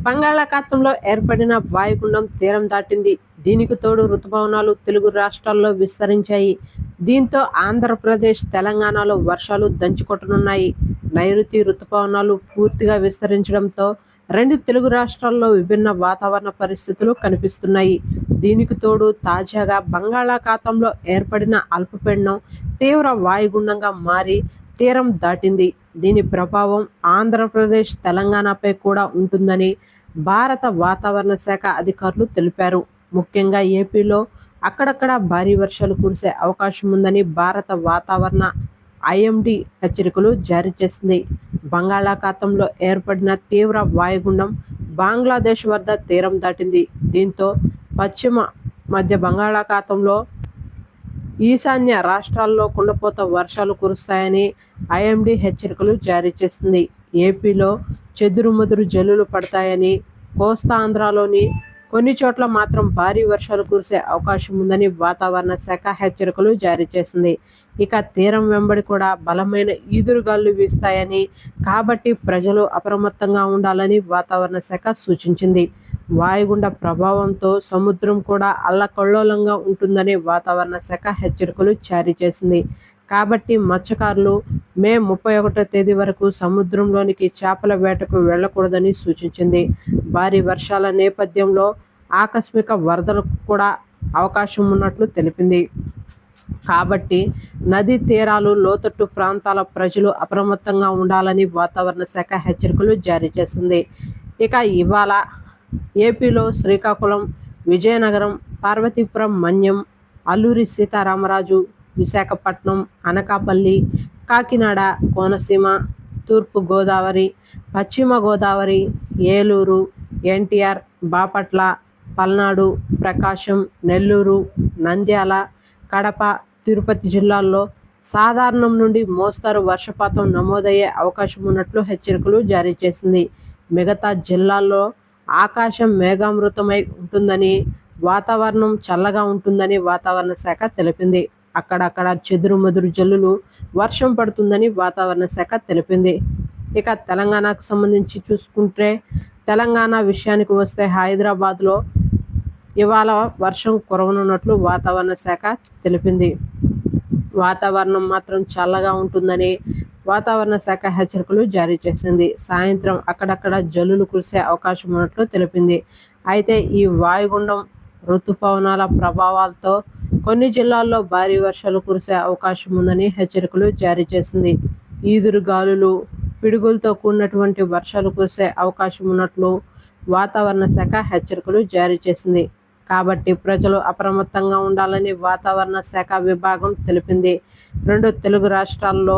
బంగాళాఖాతంలో ఏర్పడిన వాయుగుండం తీరం దాటింది. దీనికి తోడు రుతుపవనాలు తెలుగు రాష్ట్రాల్లో విస్తరించాయి. దీంతో ఆంధ్రప్రదేశ్, తెలంగాణలో వర్షాలు దంచుకొట్టనున్నాయి. నైరుతి రుతుపవనాలు పూర్తిగా విస్తరించడంతో రెండు తెలుగు రాష్ట్రాల్లో విభిన్న వాతావరణ పరిస్థితులు కనిపిస్తున్నాయి. దీనికి తోడు తాజాగా బంగాళాఖాతంలో ఏర్పడిన అల్పపీడనం తీవ్ర వాయుగుండంగా మారి తీరం దాటింది. దీని ప్రభావం ఆంధ్రప్రదేశ్, తెలంగాణపై కూడా ఉంటుందని భారత వాతావరణ శాఖ అధికారులు తెలిపారు. ముఖ్యంగా ఏపీలో అక్కడక్కడ భారీ వర్షాలు కురిసే అవకాశం ఉందని భారత వాతావరణ ఐఎండీ హెచ్చరికలు జారీ చేసింది. బంగాళాఖాతంలో ఏర్పడిన తీవ్ర వాయుగుండం బంగ్లాదేశ్ వద్ద తీరం దాటింది. దీంతో పశ్చిమ మధ్య బంగాళాఖాతంలో ఈశాన్య రాష్ట్రాల్లో కుండపోత వర్షాలు కురుస్తాయని ఐఎండీ హెచ్చరికలు జారీ చేసింది. ఏపీలో చెదురుమదురు జల్లులు పడతాయని, కోస్తాంధ్రలోని కొన్ని చోట్ల మాత్రం భారీ వర్షాలు కురిసే అవకాశం ఉందని వాతావరణ శాఖ హెచ్చరికలు జారీ చేసింది. ఇక తీరం వెంబడి కూడా బలమైన ఈదురుగాలు వీస్తాయని, కాబట్టి ప్రజలు అప్రమత్తంగా ఉండాలని వాతావరణ శాఖ సూచించింది. వాయుగుండ ప్రభావంతో సముద్రం కూడా అల్లకల్లోలంగా ఉంటుందని వాతావరణ శాఖ హెచ్చరికలు జారీ చేసింది. కాబట్టి మత్స్యకారులు మే 31వ తేదీ వరకు సముద్రంలోనికి చేపల వేటకు వెళ్లకూడదని సూచించింది. భారీ వర్షాల నేపథ్యంలో ఆకస్మిక వరదలకు కూడా అవకాశం ఉన్నట్లు తెలిపింది. కాబట్టి నదీ తీరాలు, లోతట్టు ప్రాంతాల ప్రజలు అప్రమత్తంగా ఉండాలని వాతావరణ శాఖ హెచ్చరికలు జారీ చేసింది. ఇక ఇవాళ ఏపీలో శ్రీకాకుళం, విజయనగరం, పార్వతీపురం మన్యం, అల్లూరి సీతారామరాజు, విశాఖపట్నం, అనకాపల్లి, కాకినాడ, కోనసీమ, తూర్పు గోదావరి, పశ్చిమ గోదావరి, ఏలూరు, ఎన్టీఆర్, బాపట్ల, పల్నాడు, ప్రకాశం, నెల్లూరు, నంద్యాల, కడప, తిరుపతి జిల్లాల్లో సాధారణం నుండి మోస్తరు వర్షపాతం నమోదయ్యే అవకాశం ఉన్నట్లు హెచ్చరికలు జారీ చేసింది. మిగతా జిల్లాల్లో ఆకాశం మేఘావృతమై ఉంటుందని, వాతావరణం చల్లగా ఉంటుందని వాతావరణ శాఖ తెలిపింది. అక్కడక్కడ చెదురుమదురు జల్లులు వర్షం పడుతుందని వాతావరణ శాఖ తెలిపింది. ఇక తెలంగాణకు సంబంధించి చూసుకుంటే, తెలంగాణ విషయానికి వస్తే హైదరాబాద్లో ఇవాళ వర్షం కురవనున్నట్లు వాతావరణ శాఖ తెలిపింది. వాతావరణం మాత్రం చల్లగా ఉంటుందని వాతావరణ శాఖ హెచ్చరికలు జారీ చేసింది. సాయంత్రం అక్కడక్కడ జల్లులు కురిసే అవకాశం ఉన్నట్లు తెలిపింది. అయితే ఈ వాయుగుండం, రుతుపవనాల ప్రభావాలతో కొన్ని జిల్లాల్లో భారీ వర్షాలు కురిసే అవకాశం ఉందని హెచ్చరికలు జారీ చేసింది. ఈదురు గాలులు, పిడుగులతో కూడినటువంటి వర్షాలు కురిసే అవకాశం ఉన్నట్లు వాతావరణ శాఖ హెచ్చరికలు జారీ చేసింది. కాబట్టి ప్రజలు అప్రమత్తంగా ఉండాలని వాతావరణ శాఖ విభాగం తెలిపింది. రెండు తెలుగు రాష్ట్రాల్లో